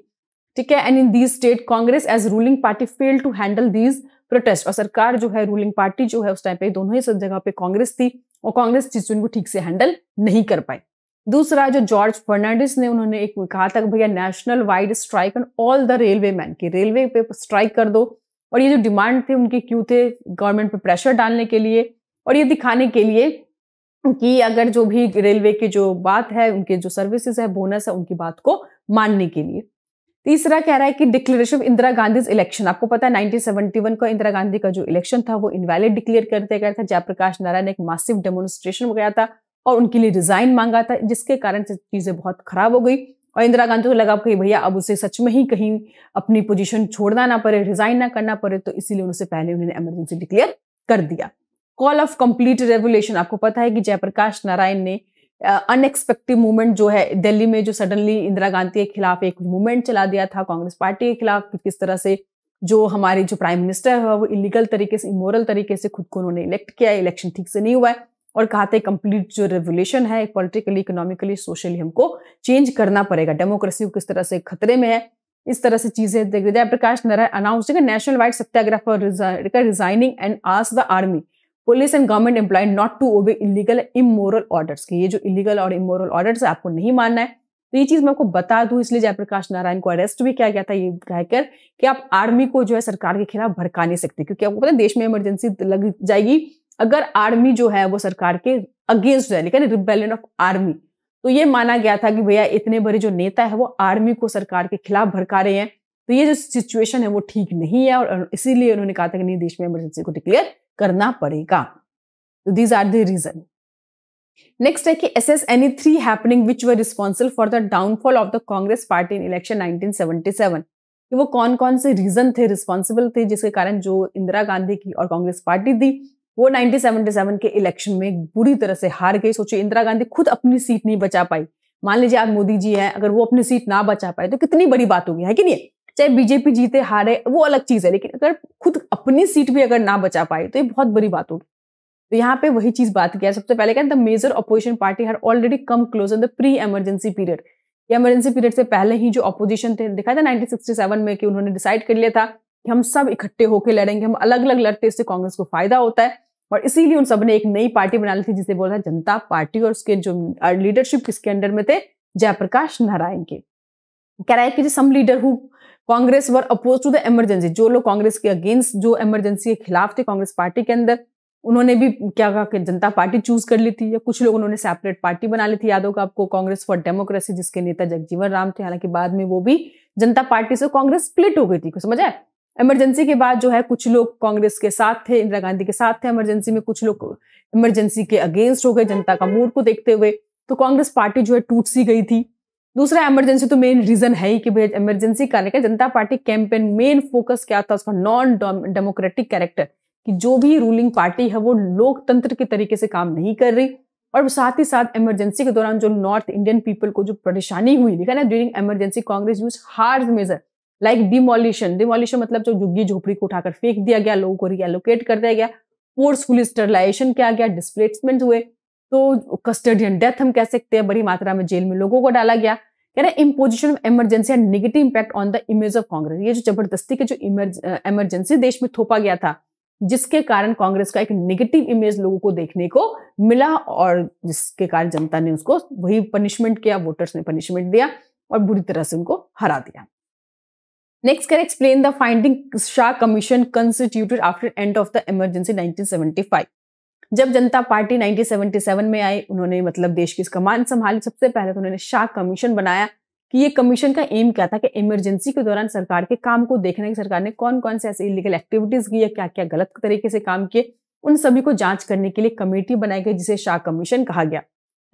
ठीक है। And in these state Congress as ruling party fail to handle these protest, और सरकार जो है रूलिंग पार्टी जो है उस टाइम पे दोनों ही सब जगह पे कांग्रेस थी, और कांग्रेस चीजों को ठीक से हैंडल नहीं कर पाई। दूसरा जो जॉर्ज फर्नांडिस ने उन्होंने एक कहा था कि भैया national wide strike on all the railway man, की रेलवे पे स्ट्राइक कर दो। और ये जो डिमांड थे उनके क्यों थे, गवर्नमेंट पे प्रेशर डालने के लिए और ये दिखाने के लिए कि अगर जो भी रेलवे की जो बात है, उनके जो सर्विसेज है, बोनस है, उनकी बात को मानने के लिए। तीसरा कह रहा है कि declaration of Indira Gandhi election, आपको पता है 1971 का इंदिरा गांधी का जो इलेक्शन था वो इनवैलिड डिक्लेयर कर दिया गया था। जयप्रकाश नारायण ने एक मासिव डेमोन्स्ट्रेशन हो गया था और उनके लिए रिजाइन मांगा था, जिसके कारण से चीजें बहुत खराब हो गई और इंदिरा गांधी को लगा कि भैया अब उसे सच में ही कहीं अपनी पोजीशन छोड़ना ना पड़े, रिजाइन ना करना पड़े, तो इसीलिए उनसे पहले उन्होंने इमरजेंसी डिक्लेयर कर दिया। कॉल ऑफ कंप्लीट रेवोल्यूशन, आपको पता है कि जयप्रकाश नारायण ने अनएक्सपेक्टेड मूवमेंट जो है दिल्ली में, जो सडनली इंदिरा गांधी के खिलाफ एक मूवमेंट चला दिया था कांग्रेस पार्टी के खिलाफ, किस तरह से जो हमारी जो प्राइम मिनिस्टर है वो इलीगल तरीके से, इमोरल तरीके से खुद को उन्होंने इलेक्ट किया, इलेक्शन ठीक से नहीं हुआ है, और कहा था कंप्लीट जो रेवोल्यूशन है पॉलिटिकली, इकोनॉमिकली, सोशली हमको चेंज करना पड़ेगा, डेमोक्रेसी किस तरह से खतरे में है, इस तरह से चीजें। Jayaprakash Narayan announce national wide satyagraha for resigning and asked the army, police and government employ not to obey illegal immoral orders, की ये जो इलीगल और इमोरल ऑर्डर्स है आपको नहीं मानना है। तो ये चीज मैं आपको बता दूं, इसलिए जयप्रकाश नारायण को अरेस्ट भी किया गया था, ये कहकर कि आप आर्मी को जो है सरकार के खिलाफ भड़का नहीं सकते, क्योंकि आपको पता है देश में इमरजेंसी लग जाएगी अगर आर्मी जो है वो सरकार के अगेंस्ट जाए, लेकिन रिबेलियन ऑफ आर्मी। तो ये माना गया था कि भैया इतने बड़े जो नेता है वो आर्मी को सरकार के खिलाफ भड़का रहे हैं, तो ये जो सिचुएशन है वो ठीक नहीं है, और इसीलिए उन्होंने कहा था कि नहीं, देश में इमरजेंसी को डिक्लेयर करना पड़ेगा। तो these are the reason. Next है कि assess any 3 happening which were responsible for the downfall of the Congress party in election 1977, कि वो कौन कौन से रीजन थे, रिस्पॉन्सिबल थे, जिसके कारण जो इंदिरा गांधी की और कांग्रेस पार्टी थी वो 1977 के इलेक्शन में बुरी तरह से हार गई। सोचिए, इंदिरा गांधी खुद अपनी सीट नहीं बचा पाई। मान लीजिए आज मोदी जी हैं, अगर वो अपनी सीट ना बचा पाए तो कितनी बड़ी बात होगी, है कि नहीं? चाहे बीजेपी जीते हारे वो अलग चीज है, लेकिन अगर खुद अपनी सीट भी अगर ना बचा पाए तो ये बहुत बड़ी बात होगी। तो यहाँ पे वही चीज बात किया। सबसे पहले क्या, the major opposition party had already come close in the pre emergency period. Emergency period से पहले ही जो अपोजिशन थे, दिखाया था 1967 में कि उन्होंने डिसाइड कर लिया था कि हम सब इकट्ठे होकर लड़ेंगे, हम अलग अलग लड़ते, इससे कांग्रेस को फायदा होता है। और इसीलिए उन सब ने एक नई पार्टी बना ली थी जिसे बोला जनता पार्टी, और उसके जो लीडरशिप किसके अंडर में थे, जयप्रकाश नारायण के। कह रहा है कि some leader who Congress were oppose to the emergency, जो लोग कांग्रेस के अगेंस्ट, जो इमरजेंसी के खिलाफ थे कांग्रेस पार्टी के अंदर, उन्होंने भी क्या कहा कि जनता पार्टी चूज कर ली थी। या कुछ लोग उन्होंने सेपरेट पार्टी बना ली थी। याद होगा आपको, कांग्रेस फॉर डेमोक्रेसी, जिसके नेता जगजीवन राम थे। हालांकि बाद में वो भी जनता पार्टी से कांग्रेस स्प्लिट हो गई थी, समझ आए? इमरजेंसी के बाद जो है कुछ लोग कांग्रेस के साथ थे, इंदिरा गांधी के साथ थे इमरजेंसी में, कुछ लोग इमरजेंसी के अगेंस्ट हो गए जनता का मूड को देखते हुए। तो कांग्रेस पार्टी जो है टूट सी गई थी। दूसरा, इमरजेंसी तो मेन रीजन है ही कि भाई इमरजेंसी करने का जनता पार्टी कैंपेन मेन फोकस क्या था, उसका नॉन डेमोक्रेटिक कैरेक्टर, कि जो भी रूलिंग पार्टी है वो लोकतंत्र के तरीके से काम नहीं कर रही। और साथ ही साथ इमरजेंसी के दौरान जो नॉर्थ इंडियन पीपल को जो परेशानी हुई, लिखा ना, during emergency Congress use hard measure like demolition. Demolition मतलब जो झुग्गी झोपड़ी को उठाकर फेंक दिया गया, लोगों को रीएलोकेट कर दिया गया, फोर्सफुल स्टरलाइजेशन किया गया, डिस्प्लेसमेंट हुए, तो कस्टडियन डेथ हम कह सकते हैं, बड़ी मात्रा में जेल में लोगों को डाला गया। कह रहे imposition of emergency and negative impact on the image of Congress. ये जो जबरदस्ती के जो इमरजेंसी देश में थोपा गया था, जिसके कारण कांग्रेस का एक नेगेटिव इमेज लोगों को देखने को मिला, और जिसके कारण जनता ने उसको वही पनिशमेंट किया, वोटर्स ने पनिशमेंट दिया और बुरी तरह से उनको हरा दिया। Next, can explain the finding Shah commission constituted after end of the emergency 1975। जब जनता पार्टी 1977 में आई, उन्होंने मतलब देश की कमान संभाली। सबसे पहले तो उन्होंने शाह कमीशन बनाया कि ये कमीशन का एम क्या था कि इमरजेंसी के दौरान सरकार के काम को देखने की सरकार ने कौन कौन से ऐसे इलीगल एक्टिविटीज की या क्या क्या गलत तरीके से काम किए, उन सभी को जांच करने के लिए कमेटी बनाई गई जिसे शाह कमीशन कहा गया।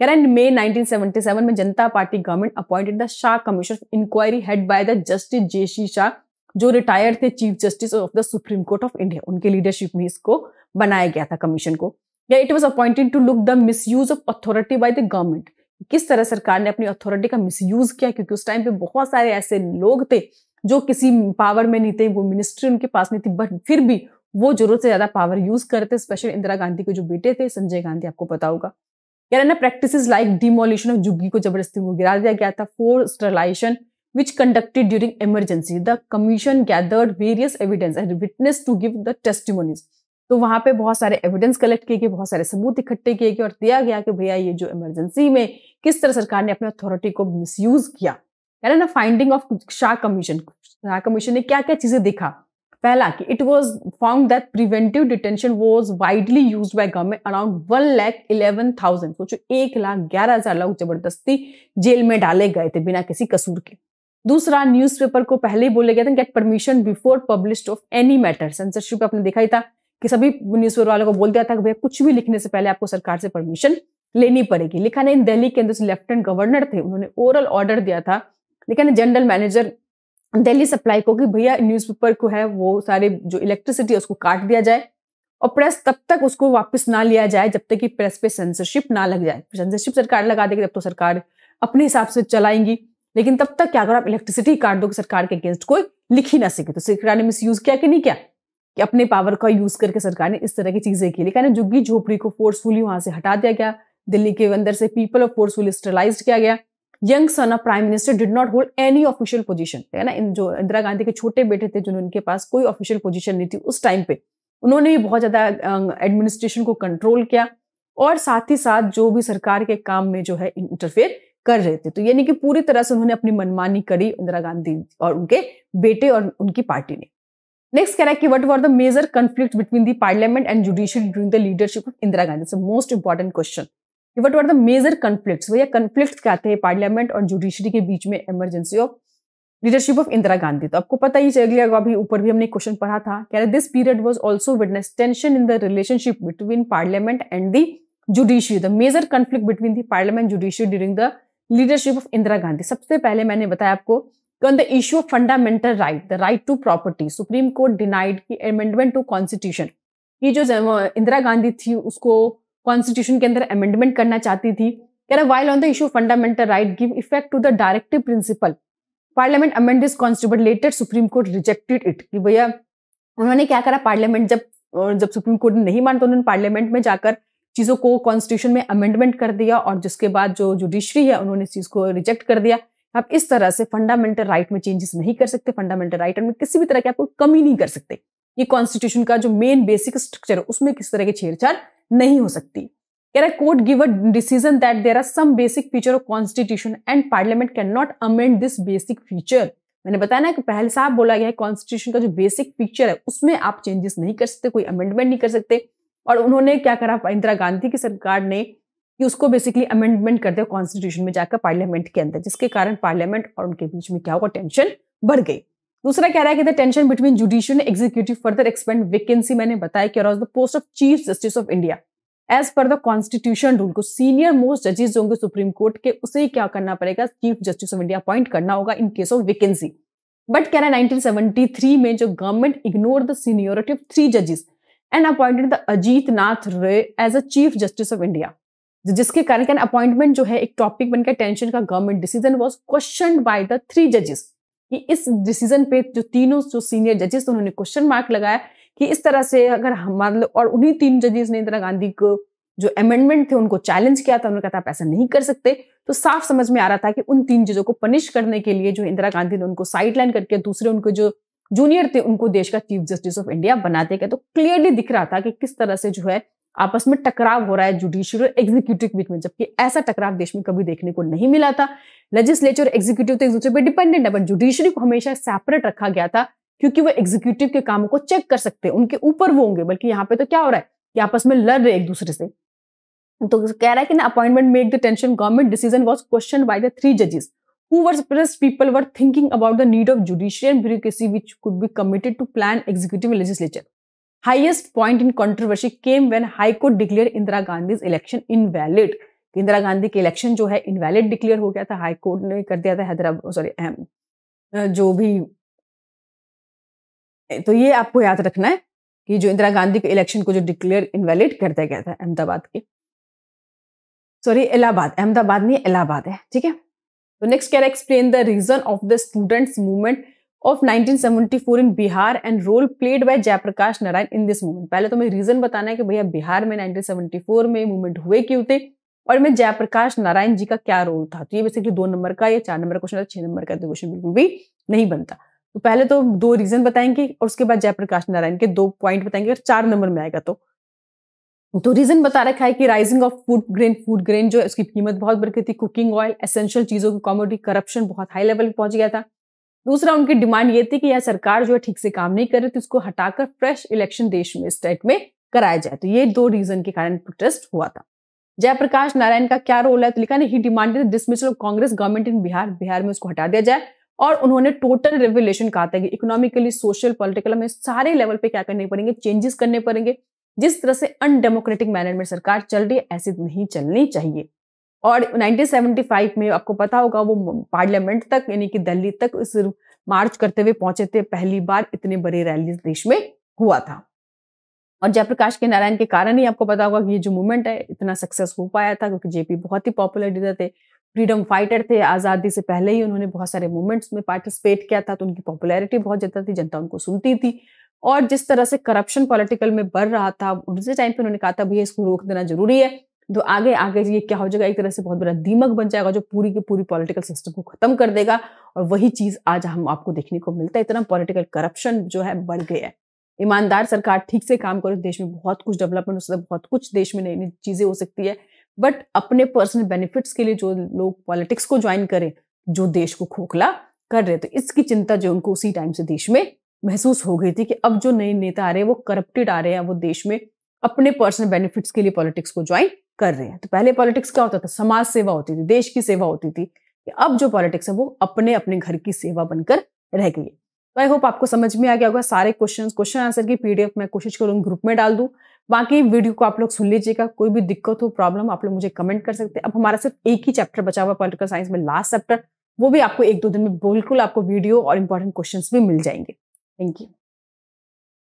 मई 1977 में Janata party government appointed the Shah commission of inquiry head by the justice J C. Shah, जो रिटायर्ड थे chief justice of the supreme court of India. उनके लीडरशिप में इसको बनाया गया था कमीशन को। या it was appointed to look the misuse of authority by the government, किस तरह सरकार ने अपनी अथॉरिटी का मिसयूज किया, क्योंकि उस टाइम पे बहुत सारे ऐसे लोग थे जो किसी पावर में नहीं थे, वो मिनिस्ट्री उनके पास नहीं थी, बट फिर भी वो जरूरत से ज्यादा पावर यूज करते। स्पेशली इंदिरा गांधी के जो बेटे थे संजय गांधी, आपको पता होगा। यानी प्रैक्टिसेस लाइक डिमोलिशन ऑफ झुग्गी को जबरदस्ती को गिरा दिया गया था, force sterilisation which conducted during emergency. The commission gathered various evidence and witness to give the testimonies. तो वहां पे बहुत सारे एविडेंस कलेक्ट किए गए, बहुत सारे सबूत इकट्ठे किए गए और दिया गया कि भैया ये जो इमरजेंसी में किस तरह सरकार ने अपने अथॉरिटी को मिसयूज किया। यानी ना finding of Shah commission, Shah commission ने क्या क्या चीजें देखा। पहला कि it was found that preventive detention was widely used by government around 1,11,000। सोचो 1,11,000 लोग जबरदस्ती जेल में डाले गए थे बिना किसी कसूर के। दूसरा, न्यूज़पेपर को पहले ही बोले गया था get permission before published of any matter. Censorship आपने देखा ही था कि सभी न्यूज़पेपर वालों को बोल दिया था कि भैया कुछ भी लिखने से पहले आपको सरकार से परमिशन लेनी पड़ेगी। लिखा नहीं, दिल्ली के अंदर लेफ्टिनेंट गवर्नर थे, उन्होंने ओरल ऑर्डर दिया था, लेकिन जनरल मैनेजर दिल्ली सप्लाई को कि भैया न्यूज़पेपर को है वो सारे जो इलेक्ट्रिसिटी है उसको काट दिया जाए और प्रेस तब तक उसको वापस ना लिया जाए जब तक कि प्रेस पे सेंसरशिप ना लग जाए। सेंसरशिप सरकार लगा देगी तब तो सरकार अपने हिसाब से चलाएंगी, लेकिन तब तक क्या करो आप इलेक्ट्रिसिटी काट दो कि सरकार के अगेंस्ट कोई लिख ही ना सके। तो सरकार ने मिस यूज किया कि नहीं किया, कि अपने पावर का यूज करके सरकार ने इस तरह की चीजें की। लेकिन झुग्गी झोपड़ी को फोर्सफुली वहां से हटा दिया गया, दिल्ली के अंदर से पीपल ऑफ फोर्सफुली स्टरलाइज्ड किया गया। Young son of prime minister did not hold any official position, है ना। जो इंदिरा गांधी के छोटे बेटे थे जिनके पास कोई ऑफिशियल पोजीशन नहीं थी उस टाइम पे, उन्होंने भी बहुत ज्यादा एडमिनिस्ट्रेशन को कंट्रोल किया और साथ ही साथ जो भी सरकार के काम में जो है इंटरफेयर कर रहे थे। तो यानी कि पूरी तरह से उन्होंने अपनी मनमानी करी इंदिरा गांधी और उनके बेटे और उनकी पार्टी ने। नेक्स्ट कह रहा है कि what were the major conflict between the parliament and judiciary during the leadership of Indira Gandhi. It's a most important question. What were the major conflicts, भैया कॉन्फ्लिक्ट क्या थे पार्लियामेंट और जुडिशरी के बीच में emergency of leadership of Indira Gandhi. तो आपको पता ही चल गया, अभी ऊपर भी हमने क्वेश्चन पढ़ा था। कह रहे this period was also witness tension in the relationship between parliament and the judiciary. The major conflict between the parliament judiciary during the leadership of Indira Gandhi. सबसे पहले मैंने बताया आपको on the issue of fundamental right, the right to property, Supreme Court denied the amendment to Constitution ये जो इंदिरा गांधी थी उसको constitution के अंदर अमेंडमेंट करना चाहती थी। कह रहा while on the issue fundamental right give effect to the directive principle parliament amend this constitution later supreme court rejected it. कि भैया उन्होंने क्या करा, पार्लियामेंट जब सुप्रीम कोर्ट ने नहीं माना तो उन्होंने पार्लियामेंट में जाकर चीजों को कॉन्स्टिट्यूशन में अमेंडमेंट कर दिया और जिसके बाद जो जुडिशरी है उन्होंने इस चीज को रिजेक्ट कर दिया। आप इस तरह से फंडामेंटल राइट में चेंजेस नहीं कर सकते, फंडामेंटल राइट में किसी भी तरह की आपको कमी नहीं कर सकते। ये कॉन्स्टिट्यूशन का जो मेन बेसिक स्ट्रक्चर है उसमें किसी तरह की छेड़छाड़ नहीं हो सकती। कह रहा court give a decision that there are some basic feature of constitution and parliament can not amend this basic feature. मैंने बताया ना कि पहले साफ बोला गया है कॉन्स्टिट्यूशन का जो बेसिक फीचर है उसमें आप चेंजेस नहीं कर सकते, कोई अमेंडमेंट नहीं कर सकते। और उन्होंने क्या करा, इंदिरा गांधी की सरकार ने कि उसको बेसिकली अमेंडमेंट कर दिया कॉन्स्टिट्यूशन में जाकर पार्लियामेंट के अंदर, जिसके कारण पार्लियामेंट और उनके बीच में क्या होगा, टेंशन बढ़ गई। दूसरा कह रहा है कि the tension between judicial and executive further expand vacancy. मैंने बताया कि the post of chief justice of India as per the constitution rule को सीनियर मोस्ट जजेस जो होंगे सुप्रीम कोर्ट के उसे क्या करना पड़ेगा, chief justice of India appoint करना होगा in case of vacancy. But कह रहा है 1973 में जो government ignore the seniority of 3 जजेस and appointed the Ajit Nath Ray as a chief justice of India, जिसके कारण अपॉइंटमेंट जो है एक टॉपिक बनकर टेंशन का government decision was questioned by the 3 जजेस। कि इस डिसीजन पे जो तीनों जो सीनियर जजेस उन्होंने क्वेश्चन मार्क लगाया कि इस तरह से अगर हमारे, और उन्हीं 3 जजेस ने इंदिरा गांधी को जो अमेंडमेंट थे उनको चैलेंज किया था, उन्होंने कहा था आप ऐसा नहीं कर सकते। तो साफ समझ में आ रहा था कि उन 3 जजों को पनिश करने के लिए जो इंदिरा गांधी ने उनको साइडलाइन करके दूसरे उनको जो जूनियर थे उनको देश का चीफ जस्टिस ऑफ इंडिया बना देगा। तो क्लियरली दिख रहा था कि किस तरह से जो है आपस में टकराव हो रहा है जुडिशियल और एग्जीक्यूटिव के बीच में, जबकि ऐसा टकराव देश में कभी देखने को नहीं मिला था। लेजिस्लेचर और एग्जीक्यूटिव तो एक दूसरे पर डिपेंडेंट है, बट जुडिशरी को हमेशा सेपरेट रखा गया था क्योंकि वो एग्जीक्यूटिव के कामों को चेक कर सकते हैं, उनके ऊपर वो होंगे। बल्कि यहाँ पे तो क्या हो रहा है कि आपस में लड़ रहे एक दूसरे से। तो कह रहा है कि ना appointment make the tension government decision was question by the 3 जजेस who were pressed people were thinking about the need of judicial bureaucracy which could be committed to plan executive and legislature. Highest point in controversy came when High Court declared Indira Gandhi's election invalid. Indira Gandhi के election जो है invalid declare हो गया था, high court ने कर दिया था हैदराबाद, सॉरी जो भी। तो ये आपको याद रखना है कि जो इंदिरा गांधी के इलेक्शन को जो डिक्लेयर इनवैलिड कर दिया गया था अहमदाबाद के, सॉरी इलाहाबाद, अहमदाबाद नहीं इलाहाबाद है, ठीक है। तो नेक्स्ट क्या explain the reason of the students movement of 1974 in Bihar and role played by Jayaprakash Narayan in this movement. पहले तो मुझे रीजन बताना है कि भैया बिहार में 1974 में मूवमेंट हुए क्यों थे और में जयप्रकाश नारायण जी का क्या रोल था। तो ये बेसिकली 2 नंबर का या 4 नंबर का क्वेश्चन है, 6 नंबर का तो क्वेश्चन बिल्कुल भी नहीं बनता। तो पहले तो 2 रीजन बताएंगे और उसके बाद जयप्रकाश नारायण के 2 पॉइंट बताएंगे और 4 नंबर में आएगा। तो रीजन बता रखा है कि राइजिंग ऑफ फूड ग्रेन जो है उसकी कीमत बहुत बढ़ गई थी, कुकिंग ऑयल, एसेंशियल चीजों की कमोडिटी, करप्शन बहुत हाई लेवल पे पहुंच गया था। दूसरा उनकी डिमांड ये थी कि यह सरकार जो है ठीक से काम नहीं कर रही थी, उसको हटाकर फ्रेश इलेक्शन देश में स्टेट में कराया जाए। तो ये 2 रीजन के कारण प्रोटेस्ट हुआ था। जयप्रकाश नारायण का क्या रोल है, तो लिखा है he demanded dismissal of Congress government in Bihar, Bihar में उसको हटा दिया जाए। और उन्होंने टोटल रेवोल्यूशन कहा था कि इकोनॉमिकली, सोशल, पॉलिटिकल में सारे लेवल पे क्या करने पड़ेंगे, चेंजेस करने पड़ेंगे। जिस तरह से अनडेमोक्रेटिक मैनर में सरकार चल रही है ऐसी नहीं चलनी चाहिए। और 1975 में आपको पता होगा वो पार्लियामेंट तक यानी कि दिल्ली तक इस मार्च करते हुए पहुंचे थे, पहली बार इतने बड़े रैली देश में हुआ था। और जयप्रकाश के नारायण के कारण ही आपको पता होगा कि ये जो मूवमेंट है इतना सक्सेस हो पाया था, क्योंकि जेपी बहुत ही पॉपुलर लीडर थे, फ्रीडम फाइटर थे। आजादी से पहले ही उन्होंने बहुत सारे मूवमेंट्स में पार्टिसिपेट किया था, तो उनकी पॉपुलैरिटी बहुत ज्यादा थी, जनता उनको सुनती थी। और जिस तरह से करप्शन पॉलिटिकल में बढ़ रहा था उसी टाइम पे उन्होंने कहा था भैया इसको रोक देना जरूरी है। तो आगे आगे ये क्या हो जाएगा, एक तरह से बहुत बड़ा दीमक बन जाएगा जो पूरी की पूरी पॉलिटिकल सिस्टम को खत्म कर देगा। और वही चीज आज हम आपको देखने को मिलता है, इतना पॉलिटिकल करप्शन जो है बढ़ गया है। ईमानदार सरकार ठीक से काम करे, देश में बहुत कुछ डेवलपमेंट हो सकता है, बहुत कुछ देश में नई नई चीजें हो सकती है। बट अपने पर्सनल बेनिफिट्स के लिए जो लोग पॉलिटिक्स को ज्वाइन करें, जो देश को खोखला कर रहे, तो इसकी चिंता जो उनको उसी टाइम से देश में महसूस हो गई थी कि अब जो नए नेता आ रहे हैं वो करप्टेड आ रहे हैं, वो देश में अपने पर्सनल बेनिफिट्स के लिए पॉलिटिक्स को ज्वाइन कर रहे हैं। तो पहले पॉलिटिक्स क्या होता था, समाज सेवा होती थी, देश की सेवा होती थी। अब जो पॉलिटिक्स है वो अपने अपने घर की सेवा बनकर रह गई है। तो आई होप आपको समझ में आ गया होगा। सारे क्वेश्चन आंसर की पीडीएफ मैं कोशिश करूंगी ग्रुप में डाल दूं। बाकी वीडियो को आप लोग सुन लीजिएगा, कोई भी दिक्कत हो, प्रॉब्लम, आप लोग मुझे कमेंट कर सकते हैं। अब हमारा सिर्फ एक ही चैप्टर बचा हुआ पॉलिटिकल साइंस में, लास्ट चैप्टर, वो भी आपको 1-2 दिन में बिल्कुल आपको वीडियो और इंपॉर्टेंट क्वेश्चंस भी मिल जाएंगे। Thank you.